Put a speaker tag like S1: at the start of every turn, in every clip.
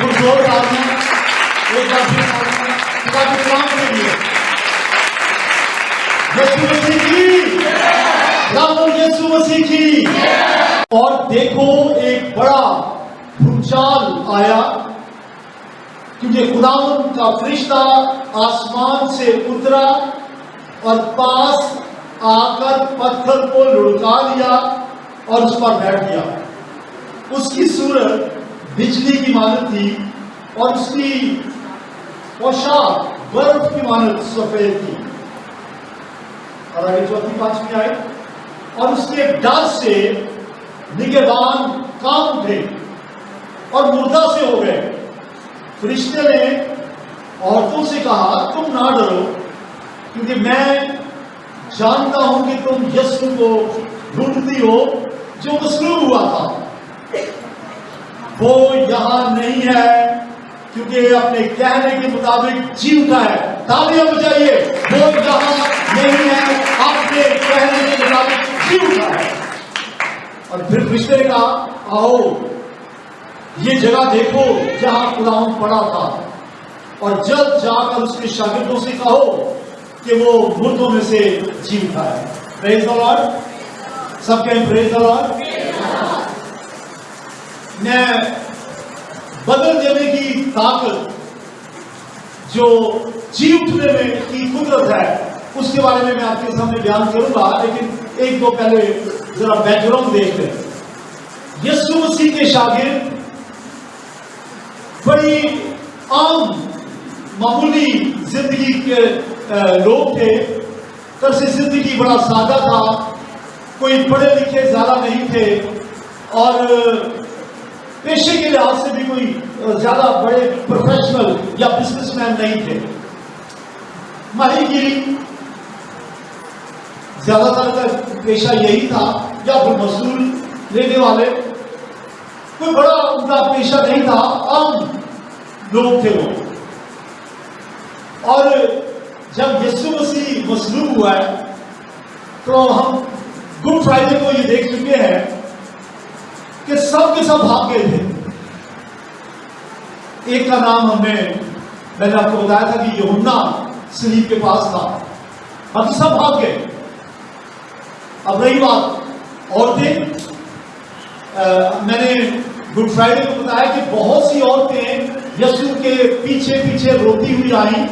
S1: زور تالیاں ایک بار پھر خدا کے کلام کے لیے. یسوع مسیح کی، رب یسوع مسیح کی. اور دیکھو ایک بڑا بھونچال آیا، کیونکہ خداوند کا فرشتہ آسمان سے اترا اور پاس آ کر پتھر کو لڑکا لیا اور اس پر بیٹھ گیا. اس کی صورت بجلی کی مانند تھی اور اس کی پوشاک برف کی مانند سفید تھی. اور آگے چوتھی پانچویں آئے، اور اس کے ڈر سے نگہبان کانپ اٹھے اور مردہ سے ہو گئے. فرشتے نے عورتوں سے کہا تم نہ ڈرو، کیونکہ میں جانتا ہوں کہ تم یسوع کو ڈھونڈتی ہو جو مصلوب ہوا تھا. وہ یہاں نہیں ہے کیونکہ اپنے کہنے کے مطابق جی اٹھا ہے. تالیاں بجائیے. وہ یہاں نہیں ہے، اپنے کہنے کے مطابق جی اٹھا ہے. اور پھر فرشتے نے کہا آؤ یہ جگہ دیکھو جہاں خداوند پڑا تھا، اور جلد جا کر اس کے شاگردوں سے کہو کہ وہ مردوں میں سے جی اٹھا ہے. پریز دی لارڈ. سب کہیں پریز دی لارڈ. میں بدل دینے کی طاقت جو جی اٹھنے میں کی قدرت ہے اس کے بارے میں آپ کے سامنے بیان کروں گا، لیکن ایک دو پہلے ذرا بیک گراؤنڈ دیکھ لیں. یسوع مسیح کے شاگرد بڑی عام معمولی زندگی کے لوگ تھے. طرز زندگی بڑا سادہ تھا، کوئی پڑھے لکھے زیادہ نہیں تھے، اور پیشے کے لحاظ سے بھی کوئی زیادہ بڑے پروفیشنل یا بزنس مین نہیں تھے. ماہی گیری زیادہ تر کا پیشہ یہی تھا، یا پھر مزدور لینے والے. کوئی بڑا ان کا پیشہ نہیں تھا، عام لوگ تھے وہ. اور جب یسوع مسیح مصلوب ہوا ہے تو ہم گڈ فرائیڈے کو یہ دیکھ چکے ہیں کہ سب کے سب بھاگ گئے تھے. ایک کا نام میں نے آپ کو بتایا تھا کہ یوحنا صلیب کے پاس تھا. باقی سب بھاگ گئے. اب رہی بات عورتیں، میں نے گڈ فرائیڈے کو بتایا کہ بہت سی عورتیں یسوع کے پیچھے پیچھے روتی ہوئی آئیں.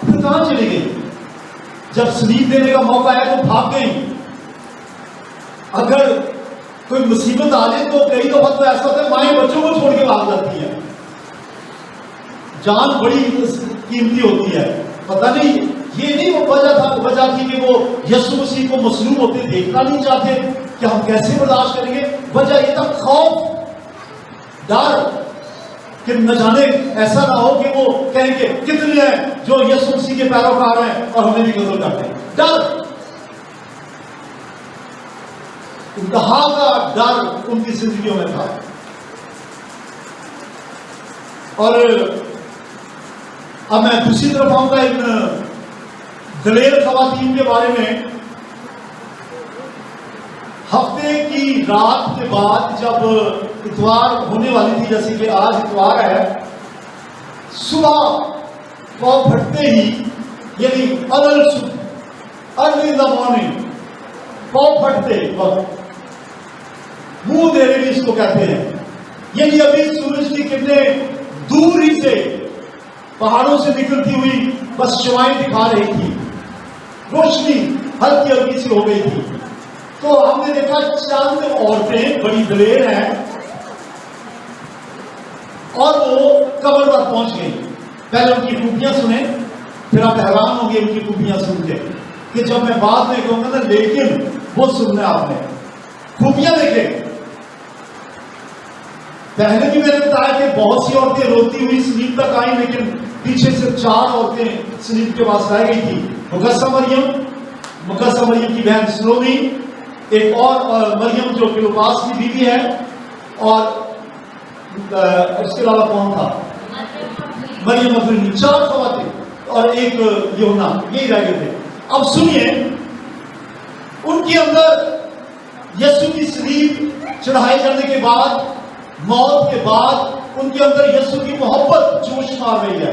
S1: پھر کہاں چلی گئی؟ جب صلیب دینے کا موقع آیا تو بھاگ گئی. اگر کوئی مصیبت آ جائے تو کئی دفعہ تو ایسا ہوتا ہے مائیں بچوں کو چھوڑ کے بھاگ جاتی ہے. جان بڑی قیمتی ہوتی ہے. پتہ نہیں یہ نہیں وہ وجہ تھی کہ وہ یسوع مسیح کو مصلوب ہوتے دیکھنا نہیں چاہتے کہ ہم کیسے برداشت کریں گے. وجہ یہ تھا خوف، ڈر کہ نہ جانے ایسا نہ ہو کہ وہ کہیں گے کتنے ہیں جو یسوع مسیح کے پیروکار ہیں اور ہمیں بھی قتل کرتے ہیں. ڈر، انتہا کا ڈر ان کی زندگیوں میں تھا. اور اب میں دوسری طرف آؤں گا ان دلیر خواتین کے بارے میں. ہفتے کی رات کے بعد جب اتوار ہونے والی تھی، جیسے کہ آج اتوار ہے، صبح پاؤں پھٹتے ہی، یعنی ارلی ان دا مارننگ، پاؤں پھٹتے وقت، منہ دیرے بھی اس کو کہتے ہیں، یعنی ابھی سورج کی کرنیں دور ہی سے پہاڑوں سے نکلتی ہوئی بس شعائیں دکھا رہی تھی، روشنی ہلکی ہلکی سی ہو گئی تھی. تو ہم نے دیکھا چند عورتیں بڑی دلیر ہیں اور وہ قبر پر پہنچ گئی. پہلے ان کی خوبیاں سنیں، پھر آپ حیران ہوں گے ان کی خوبیاں سن کے، کہ جب میں بعد میں کہوں گا نا لیکن وہ سننا آپ نے. خوبیاں دیکھیں. پہلے بھی میں نے بتایا کہ بہت سی عورتیں روتی ہوئی صلیب تک آئیں، لیکن پیچھے سے 4 عورتیں صلیب کے پاس رہ گئی تھی. مقدسہ مریم کی بہن سلومی، ایک اور مریم جو کلوپاس کی بیوی ہے، اور اس کے علاوہ کون تھا؟ مریم مغدلیہ. 4 خواتین اور ایک یوحنا، یہی رہ گئے تھے. اب سنیے، ان کے اندر یسوع کی صلیب چڑھائے جانے کے بعد، موت کے بعد ان کے اندر یسوع کی محبت جوش مار رہی ہے.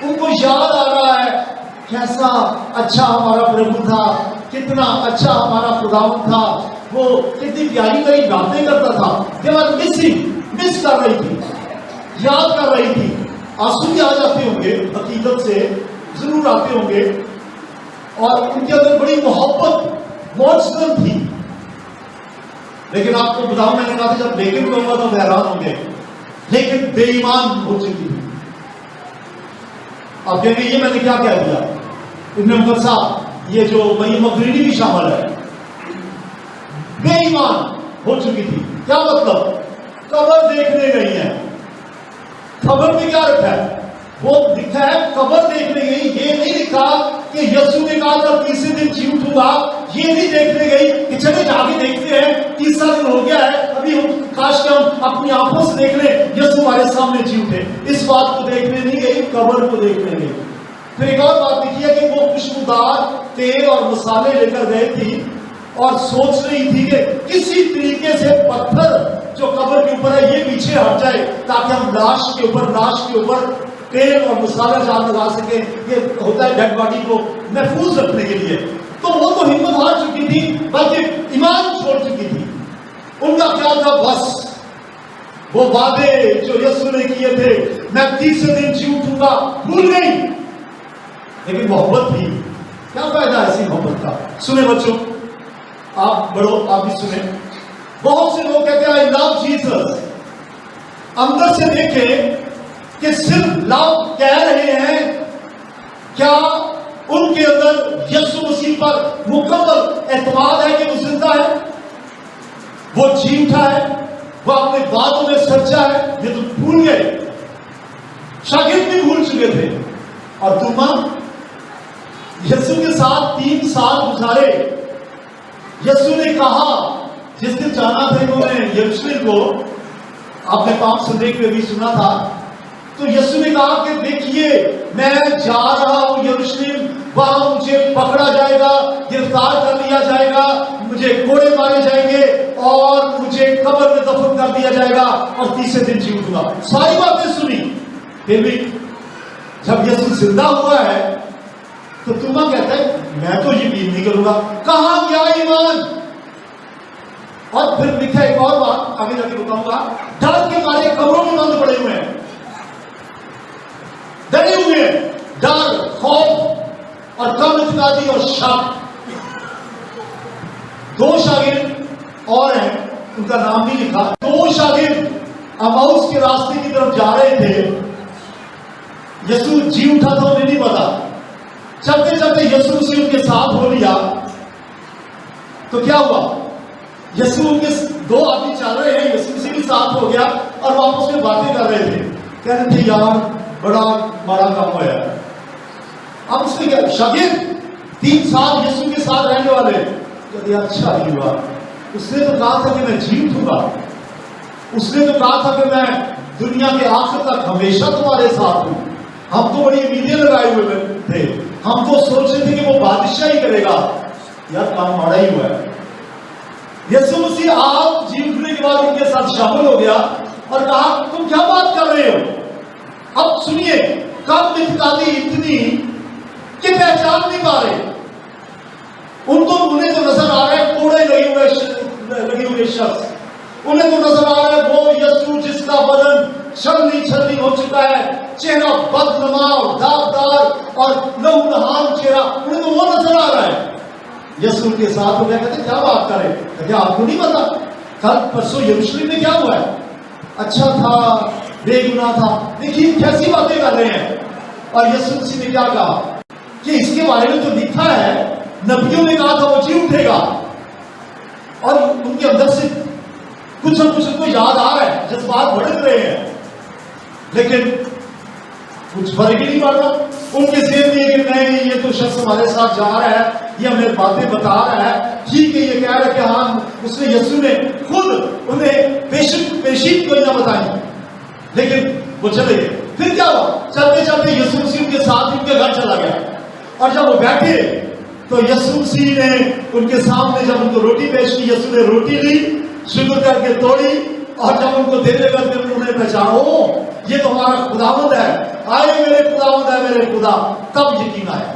S1: ان کو یاد آ رہا ہے کیسا اچھا ہمارا پربھو تھا, کتنا اچھا ہمارا خداوند تھا, وہ کتنی پیاری پیاری باتیں کرتا تھا. they were مس کر رہی تھی, یاد کر رہی تھی. آنسو بھی آ جاتے ہوں گے, حقیقت سے ضرور آتے ہوں گے, اور ان کے اندر بڑی محبت موجود تھی. لیکن آپ کو بتاؤں, میں نے کہا تھا جب لیکن کہوں گا تو حیران ہوں گے, لیکن بے ایمان ہو چکی تھی. آپ کہیں گے یہ میں نے کیا کہہ دیا. ابن عمر صاحب, یہ جو مریم مغدلینی بھی شامل ہے, بے ایمان ہو چکی تھی. کیا مطلب؟ قبر دیکھنے گئی ہے. خبر میں کیا رکھا ہے؟ وہ لکھا ہے قبر دیکھنے گئی. یہ نہیں لکھا کہ یسوع نے کہا تھا تیسرے دن جی اٹھوں گا. یہ نہیں دیکھنے گئی کہ چلے جا کے دیکھتے ہیں, تیسرا دن ہو گیا ہے, ابھی ہم کاش کہ ہم اپنی آنکھوں سے دیکھ لیں یسوع ہمارے سامنے جی اٹھے. اس بات کو دیکھنے نہیں گئی, قبر کو دیکھنے گئی. پھر ایک اور بات لکھی ہے کہ وہ خوشبودار تیل اور مسالے لے کر گئے تھی اور سوچ رہی تھی کہ کسی طریقے سے پتھر جو قبر کے اوپر ہے یہ پیچھے ہٹ جائے تاکہ ہم لاش کے اوپر تیل اور مسالہ جان لگا سکیں. یہ ہوتا ہے ڈیڈ باڈی کو محفوظ رکھنے کے لیے. تو وہ تو ہمت ہار چکی تھی, بلکہ ایمان چھوڑ چکی تھی. ان کا خیال تھا بس وہ وعدے جو یسوع نے کیے تھے, میں تیسرے دن جی اٹھوں گا, بھول گئی. لیکن محبت بھی, کیا فائدہ ایسی محبت کا. سنیں بچوں, آپ بڑو, آپ بھی سنیں. بہت سے لوگ کہتے ہیں I love Jesus. اندر سے دیکھیں کہ صرف لو کہہ رہے ہیں, کیا ان کے اندر یسوع مسیح پر مکمل اعتماد ہے کہ وہ زندہ ہے, وہ جی اٹھا ہے, وہ اپنے باتوں میں سچا ہے؟ یہ تو بھول گئے. شاگرد بھی بھول چکے تھے. اور توما یسوع کے ساتھ 3 سال گزارے. یسوع نے کہا, جس دن جانا تھا انہوں نے یروشلم کو, آپ نے پام سنڈے میں بھی سنا تھا, تو یسوع نے کہا کہ دیکھیے میں جا رہا ہوں یروشلم, وہاں مجھے پکڑا جائے گا, گرفتار کر لیا جائے گا, مجھے کوڑے مارے جائیں گے اور مجھے قبر میں دفن کر دیا جائے گا اور تیسرے دن جی اٹھوں گا. ساری باتیں سنی. پھر بھی جب یسوع زندہ ہوا ہے تو توما کہتا ہے میں تو یقین نہیں کروں گا, کہاں گیا ایمان. اور پھر لکھا ایک اور بات آگے جا کے بتاؤں گا, ڈر کے مارے قبروں میں بند پڑے ہوئے ہیں, ڈرے ہوئے ہیں. ڈر, خوف اور کم اعتمادی اور شک. 2 شاگرد اور ہیں, ان کا نام نہیں لکھا. 2 شاگرد اماؤس کے راستے کی طرف جا رہے تھے. یسوع جی اٹھا تھا انہیں نہیں پتا. چلتے چلتے یسوع سے ان کے ساتھ ہو لیا تو کیا ہوا, یسوع ان کے 2 آدمی چل رہے ہیں, یسوع سے بھی ساتھ ہو گیا اور واپس میں باتیں کر رہے تھے. کہہ رہے تھے یار بڑا بڑا کام ہوا ہے. اب اس نے کیا, شاگرد 3 سال یسوع کے ساتھ رہنے والے, کہتے اچھا ہی ہوا. اس نے تو کہا تھا کہ میں جی اٹھوں گا, اس نے تو کہا تھا کہ میں دنیا کے آخر تک ہمیشہ تمہارے ساتھ ہوں. ہم تو بڑی امیدیں لگائے ہوئے تھے, ہم تو سوچ رہے تھے کہ وہ بادشاہی کرے گا. یار کام ماڑا ہی ہوا ہے. یسوع مسیح آپ جی اٹھنے کے بعد ان کے ساتھ شامل ہو گیا اور کہا تم کیا بات کر رہے ہو. اب سنیے, کم اعتقادی اتنی کہ پہچان نہیں پا رہے. انہیں تو نظر آ رہا ہے کوڑے لگے ہوئے شخص, انہیں تو نظر آ رہا ہے وہ یسوع جس کا بدن چھلنی ہو چکا ہے, چہرہ بدنما اور داغدار اور لہو لہان چہرہ, انہیں تو وہ نظر آ رہا ہے. یسوع کے ساتھ ہو گیا. کہتے کیا بات کرے, کیا آپ کو نہیں پتا کل پرسوں یروشلم میں کیا ہوا ہے؟ اچھا تھا, بے گناہ تھا. دیکھیے کیسی باتیں کر رہے ہیں. اور یسوع مسیح نے کیا کہا کہ اس کے بارے میں تو لکھا ہے, نبیوں نے کہا تھا وہ جی اٹھے گا. اور ان کے اندر سے کچھ نہ کچھ ان کو یاد آ رہا ہے, جذبات بھڑک رہے ہیں, لیکن کچھ فرق ہی نہیں پڑ رہا. ان کے ذہن میں کہ نہیں یہ تو شخص ہمارے ساتھ جا رہا ہے, یہ ہمیں باتیں بتا رہا ہے, ٹھیک ہے یہ کہہ رہا ہے کہ ہاں اس نے یسوع نے خود انہیں پیشین کوئی نہ بتائی, لیکن وہ چلے گئے. پھر کیا ہوا, چلتے چلتے یسوع مسیح ان کے ساتھ ان کے گھر چلا گیا. اور جب وہ بیٹھے تو یسوع مسیح نے ان کے سامنے جب ان کو روٹی پیش کی, یسوع نے روٹی لی, شکر کر کے توڑی اور جب ان کو دینے لگا پھر انہوں نے پہچانا یہ تو ہمارا خداوند ہے، آئے میرے خداوند ہے میرے خدا، تب یقین آیا۔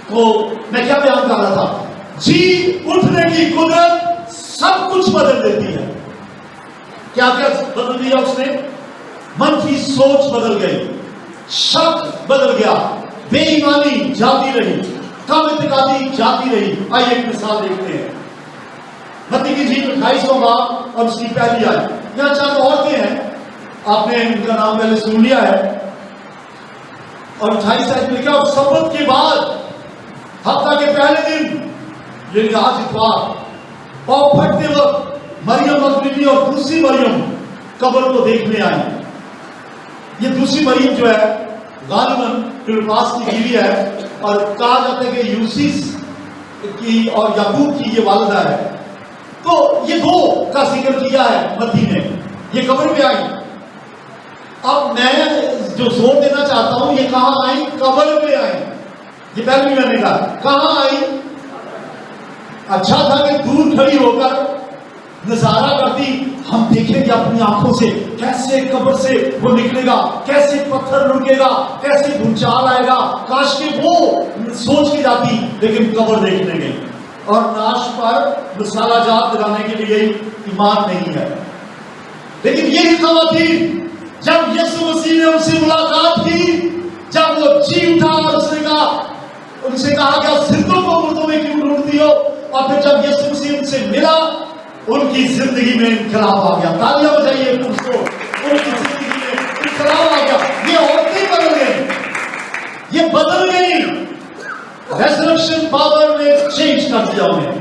S1: تو میں کیا بیان کر رہا تھا، جی اٹھنے کی قدرت سب کچھ بدل دیتی ہے۔ کیا کیا بدل دیا اس نے؟ منفی سوچ بدل گئی، شک بدل گیا، بے ایمانی جاتی رہی، کم اعتقادی جاتی رہی۔ آئیے ایک مثال دیکھتے ہیں، متی کی جیل 28واں باب اور اس کی پہلی آیت۔ یہاں چند عورتیں ہیں، آپ نے ان کا نام پہلے سن لیا ہے، اور 28 آیت میں لکھا سبت کے بعد ہفتہ کے پہلے دن یعنی آج اتوار پاؤں پھٹتے وقت مریم مغدلینی اور دوسری مریم قبر کو دیکھنے آئی۔ یہ دوسری مریم جو ہے غالباً کلوپاس کی بیوی ہے، اور کہا جاتا ہے کہ یوسف کی اور یعقوب کی یہ والدہ ہے۔ تو یہ دو کا ذکر کیا ہے متی نے، یہ قبر پہ آئی۔ اب میں جو زور دینا چاہتا ہوں، یہ کہاں آئی؟ قبر پہ آئی۔ یہ پہلے بھی میں نے کہا کہاں آئی؟ اچھا تھا کہ دور کھڑی ہو کر نظارہ کرتی، ہم دیکھیں گے اپنی آنکھوں سے کیسے قبر سے وہ نکلے گا، کیسے پتھر لڑکے گا، کیسے بھونچال آئے گا۔ کاش کہ وہ سوچ کے جاتی، لیکن قبر دیکھنے گئی اور نعش پر مسالہ جات لگانے کے لیے گئی۔ ایمان نہیں ہے۔ لیکن یہی خواتین جب یسوع مسیح نے ان سے ملاقات کی، جب وہ جی اٹھا اور اس نے کہا، ان سے کہا گیا زندوں کو مردوں میں کیوں ڈھونڈتی ہو، اور پھر جب یسوع مسیح ان سے ملا، ان کی زندگی میں انقلاب آ گیا۔ تالیاں بجائیے اس کو، ان کی زندگی میں انقلاب آ گیا۔ یہ عورتیں بدل گئی، یہ بدل گئی، ریزرکشن پاور نے چینج کر دیا انہیں۔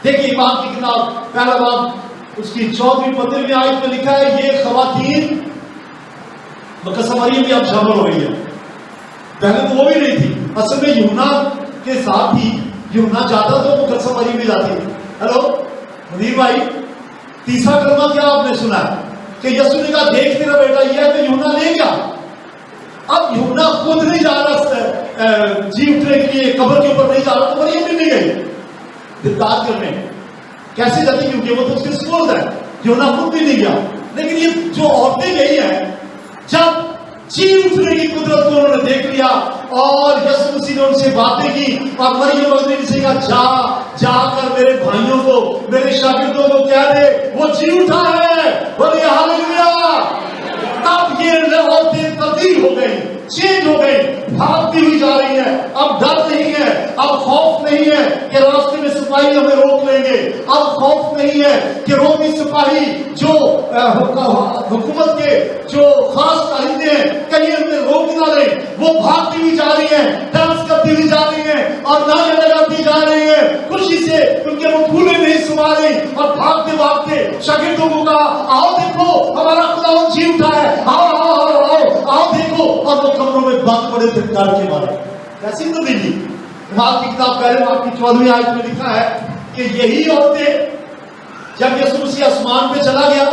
S1: دیکھیے ایمان کی کتاب پہلا باب اس کی 14ویں 15ویں آیت میں لکھا ہے، یہ خواتین مقدسہ مریم بھی اب شامل ہو گئی ہے، پہلے تو وہ بھی نہیں تھی۔ اصل میں یوحنا کے ساتھ ہی یوحنا جاتا تو مقدسہ مریم بھی جاتی۔ ہیلو مدیر بھائی، تیسرا کلمہ کیا آپ نے سنا ہے کہ یسوع نے کہا دیکھ تیرا بیٹا یہ ہے، تو یوحنا لے گیا۔ اب یوحنا خود نہیں جا رہا جی اٹھنے کے لیے، قبر کے اوپر نہیں جا رہا، تو مریم بھی نہیں گئی دیدار کرنے۔ کیسے جاتی؟ کیونکہ وہ تو اس کے سپرد ہے، یوحنا خود بھی نہیں گیا۔ لیکن یہ جو عورتیں گئی ہیں، جب جی اٹھنے کی قدرت کو انہوں نے دیکھ لیا اور یسوع مسیح نے ان سے باتیں کی، اور مریم مغدلینی سے کہا جا کر میرے بھائیوں کو، میرے شاگردوں کو کہہ دے وہ جی اٹھا ہے، بولیے ہاللیلویہ۔ تب یہ عورتیں تبدیل ہو گئی، چینج ہو گئی، بھاگتی ہوئی جا رہی ہیں۔ اب ڈر نہیں ہے، اب خوف نہیں ہے کہ راستے میں سپاہی ہمیں روک لیں گے، اب خوف نہیں ہے کہ رومی سپاہی جو حکومت کے جو خاص کارندے ہیں کہیں ہمیں روک نہ لیں۔ وہ بھاگتی ہوئی جا رہی ہیں، ڈانس کرتی ہوئی جا رہی ہیں اور نعرے لگاتی جا رہی ہیں، خوشی سے ان کے وہ پھولے نہیں سما رہی، اور بھاگتے بھاگتے شاگردوں کو کہا آؤ دیکھو ہمارا خداوند جی اٹھا ہے، آؤ آؤ آؤ آؤ آؤ دیکھو۔ اور وہ کمروں میں بند پڑے تھے ڈر کے مارے۔ کیسی تبدیلی! ایمان کی کتاب پہلے باب کی 14ویں آیت میں لکھا ہے کہ یہی عورتیں جب یسوع مسیح آسمان پہ چلا گیا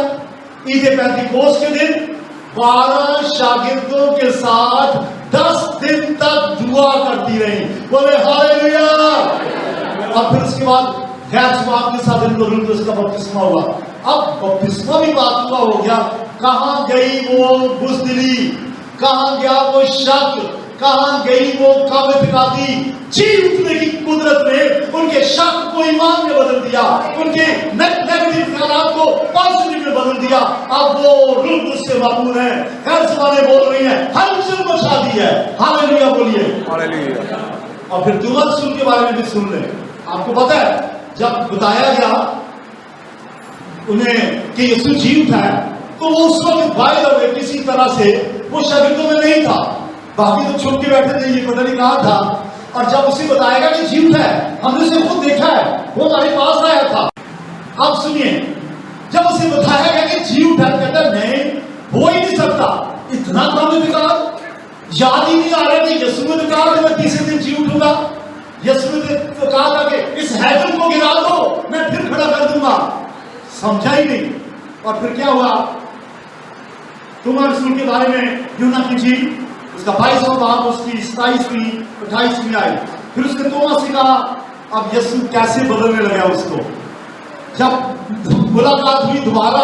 S1: عید پینتیکوست کے دن 12 شاگردوں کے ساتھ 10 دن تک دعا کرتی رہی، بولے ہاللیلویہ۔ اور پھر اس کے بعد غیر زبان کے ساتھ ان کو روح القدس کا بپتسمہ ہوا۔ اب بپتسمہ بھی بات ہوا ہو گیا، کہاں گئی وہ بزدلی، کہاں گیا وہ شک، کہاں گئی وہ کم اعتقادی؟ جی اٹھنے کی قدرت نے ان کے شک کو ایمان میں بدل دیا، ان کے نیگیٹو خیالات کو پازیٹو میں بدل دیا۔ اب وہ روح القدس سے معمور ہیں، غیر زبانیں بول رہی ہیں، ہلچل مچا دی ہے۔ ہاللیلویہ بولیے ہاللیلویہ۔ اور پھر دوسرا رسول کے بارے میں بھی سن لیں۔ آپ کو پتا ہے جب بتایا گیا انہیں کہ یسوع جی اٹھا ہے، تو وہ اس وقت باہر ہوئے کسی طرح سے وہ شاگردوں میں نہیں تھا، باقی تو چھپ کے بیٹھے تھے، یہ پتہ نہیں کہاں تھا۔ اور جب اسے بتایا گیا کہ جی اٹھا ہے، ہم نے اسے خود دیکھا ہے، وہ ہمارے پاس آیا تھا۔ اب سنیے، جب اسے بتایا گیا کہ جی اٹھا ہے، کہتا نہیں ہو ہی نہیں سکتا، اتنا کم اعتقاد، یاد ہی نہیں آ رہا کہ یسوع نے کہا کہ میں تیسرے دن جی اٹھوں گا۔ یسوع نے کہا تھا کہ اس ہیکل کو گرا دو میں پھر کھڑا کر دوں گا، سمجھا ہی نہیں۔ اور پھر کیا ہوا؟ توما رسول کے بارے میں یوحنا کی انجیل اس کا 22واں باب اس کی 27ویں 28ویں آئی۔ پھر اس نے توما سے کہا، اب یسوع کیسے بدلنے لگا اس کو۔ جب ملاقات ہوئی دوبارہ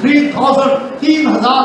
S1: 3,000,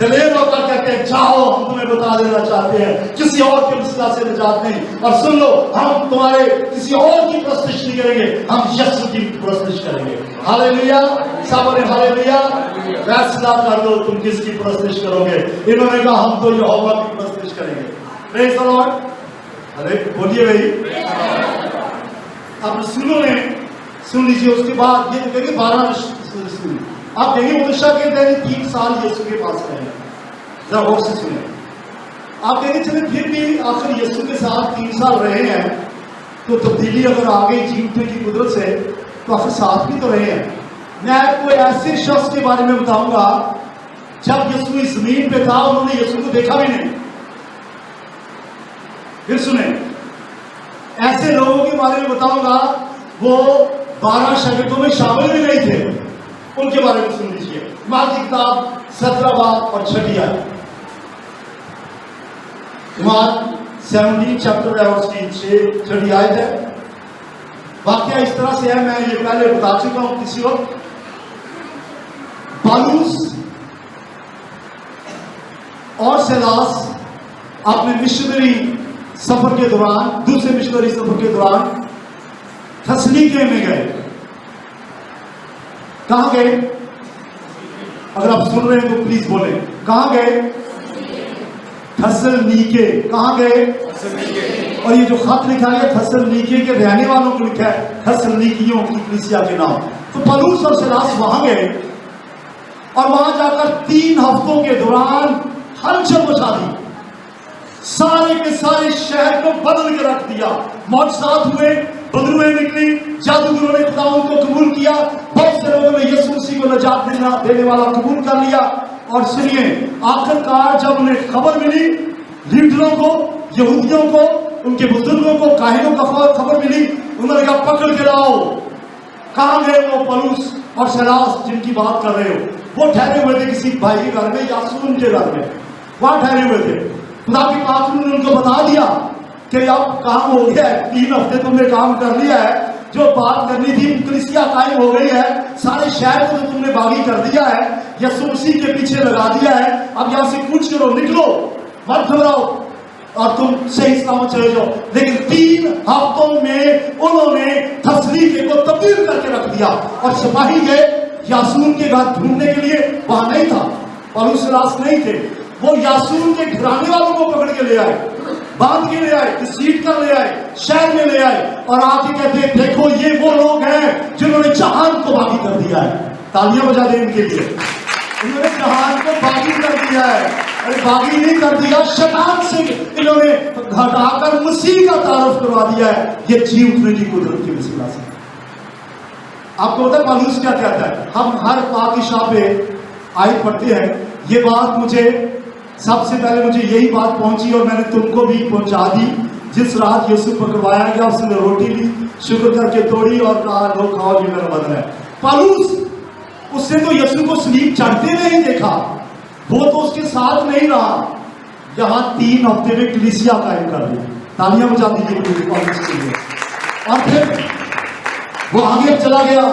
S1: دلیر ہو کر کہتے ہیں جاؤ ہم تمہیں بتا دینا چاہتے ہیں کسی اور کے مسئلہ سے نجات نہیں. اور سن لو ہم تمہارے کسی اور کی پرستش نہیں کریں گے, ہم یسوع کی پرستش کریں گے. ہاللیلویا, سب نے ہاللیلویا. فیصلہ کر دو تم کس کی پرستش کرو گے. انہوں نے کہا ہم تو یہوہ کی پرستش کریں گے. پریز دی لارڈ. ارے بولیے بھائی. اب رسولوں نے سن لیجیے, اس کے بعد یہ دیکھیں 12 رسول. آپ دیکھیں موسیٰ کے دن 3 سال یسوع کے پاس رہے ہیں. ذرا غور سے سنیں. آپ دیکھیں چلیں پھر بھی آخر یسوع کے ساتھ 3 سال رہے ہیں تو تبدیلی اگر آ گئی جیتنے کی قدرت سے تو آخر ساتھ بھی تو رہے ہیں. میں کوئی ایسے شخص کے بارے میں بتاؤں گا جب یسوع اس زمین پہ تھا انہوں نے یسوع کو دیکھا بھی نہیں. پھر سنیں, ایسے لوگوں کے بارے میں بتاؤں گا وہ 12 شاگردوں میں شامل بھی نہیں تھے. ان کے بارے میں سن لیجیے. مات کی کتاب 17 باب اور 6 آیت. مات 17 چیپٹر ہے اور اس کی 6 آیت ہے. واقعہ اس طرح سے ہے, میں یہ پہلے بتا چکا ہوں کسی وقت. پالوس اور سیلاس اپنے مشنری سفر کے دوران, دوسرے مشنری سفر کے دوران تھسلونیکے میں گئے. کہاں گئے؟ اگر آپ سن رہے ہیں تو پلیز بولیں. کہاں گئے؟ تھسلونیکے. کہاں گئے؟ اور یہ جو خط لکھا ہے تھسلونیکے کے رہنے والوں کو لکھا ہے, تھسلونیکیوں کی کلیسیا کے نام. تو پالوس اور سیلاس وہاں گئے اور وہاں جا کر 3 ہفتوں کے دوران ہلچل مچا دی. سارے کے سارے شہر کو بدل کے رکھ دیا. معجزات ہوئے, بدرویں نکلی, جادوگروں نے خداوند کو قبول کیا, بہت سے لوگوں نے یسوع مسیح کو نجات دینے والا قبول کر لیا. اور سنیے, آخر کار جب انہیں خبر ملی, لیڈروں کو, یہودیوں کو, ان کے بزرگوں کو, کاہنوں کو خبر ملی, انہوں نے کہا پکڑ کے لاؤ. کہاں گئے وہ پالوس اور سیلاس جن کی بات کر رہے ہو؟ وہ ٹھہرے ہوئے تھے کسی بھائی کے گھر میں, یاسون کے گھر میں, وہاں ٹھہرے ہوئے تھے. خدا کی پاک نے ان کو بتا دیا کہ اب کام ہو گیا ہے, 3 ہفتے تم نے کام کر لیا ہے, جو بات کرنی تھی کلیسیا قائم ہو گئی ہے, سارے شہر کو تم نے باغی کر دیا ہے, یسوع مسیح کے پیچھے لگا دیا ہے. اب یہاں سے کوچ کرو, نکلو, مت گھبراؤ اور تم صحیح سلامت چلے جاؤ. لیکن 3 ہفتوں میں انہوں نے تھسلونیکے کو تبدیل کر کے رکھ دیا اور سپاہی گئے یاسون کے گھر ڈھونڈنے کے لیے. وہاں نہیں تھا, پالوس سیلاس نہیں تھے. وہ یاسون کے گھرانے والوں کو پکڑ کے لے آئے, باندھ کے لے آئے, گھسیٹ کر لے آئے, شہر میں لے آئے اور آ کے کہتے ہیں دیکھو یہ وہ لوگ ہیں جنہوں نے جہان کو باغی کر دیا ہے. تالیاں بجا دیں ان کے لیے. انہوں نے جہان کو باغی کر دیا ہے. ارے باغی نہیں کر دیا, شیطان سے انہوں نے ہٹا کر مسیح کا تعارف کروا دیا ہے. یہ جی اٹھنے کی قدرت کی وسیلہ سے. آپ کو پتا ہے پالوس کیا کہتا ہے؟ ہم ہر پادشاہ پہ آیت پڑھتے ہیں. یہ بات مجھے سب سے پہلے مجھے یہی بات پہنچی اور میں نے تم کو بھی پہنچا دی. جس رات یسوع پکڑوایا گیا اس نے روٹی لی, شکر کر کے توڑی اور کہا لو کھاؤ, یہ میرا بدن ہے. پالوس اس نے تو یسوع کو صلیب چڑھتے نہیں دیکھا, وہ تو اس کے ساتھ نہیں رہا. یہاں 3 ہفتے میں کلیسیا قائم کر دی. تالیاں بجا دیجیے پالوس کے لیے. اور پھر وہ آگے چلا گیا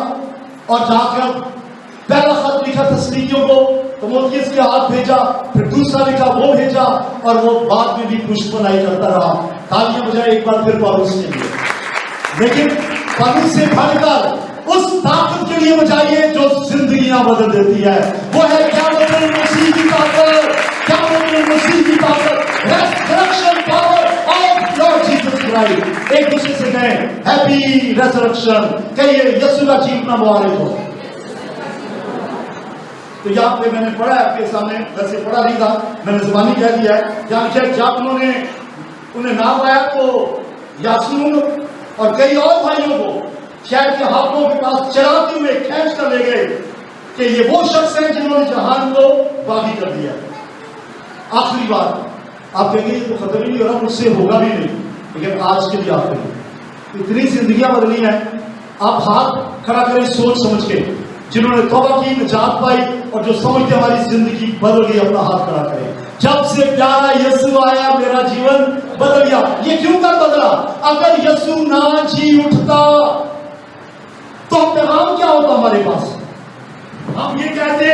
S1: اور جا کر پہلا خط لکھا تھسلونیکیوں کو, تموتھیوس کے ہاتھ بھیجا, پھر دوسرا لکھا وہ بھیجا, اور وہ بعد میں بھی پشپنائی کرتا رہا. تالیاں بجائے ایک بار پھر پالوس کے لیے. لیکن پالوس سے بڑھ کر اس طاقت کے لیے بجائیے جو زندگیاں بدل دیتی ہے. وہ ہے قیامت المسیح کی طاقت, قیامت المسیح کی طاقت, ریزرکشن power of lord Jesus Christ. ایک دوسرے سے کہیں ہیپی ریزرکشن, کہیے یسوع کا جیتنا مبارک ہو. تو یہاں پہ میں نے پڑھا ہے آپ کے سامنے, ویسے پڑھا نہیں تھا, میں نے زبانی کہہ دیا ہے. جب انہوں نے انہیں نام آیا تو یاسون اور کئی اور بھائیوں کو شہر کے حاکموں کے پاس چلاتے ہوئے کھینچ کر لے گئے کہ یہ وہ شخص ہیں جنہوں نے جہان کو باغی کر دیا. آخری بات آپ کہیں گے یہ تو ختم ہی نہیں ہو رہا, مجھ سے ہوگا بھی نہیں, لیکن آج کے لیے آخری اتنی زندگیاں بدلی ہیں. آپ ہاتھ کھڑا کریں سوچ سمجھ کے, جنہوں نے توبہ کی, نجات پائی, اور جو سمجھتے ہماری زندگی بدل گئی, اپنا ہاتھ کھڑا کریں. جب سے پیارا یسوع آیا میرا جیون بدل گیا. یہ کیوں کر بدلا؟ اگر یسوع نہ جی اٹھتا تو پیغام کیا ہوتا ہمارے پاس؟ ہم یہ کہتے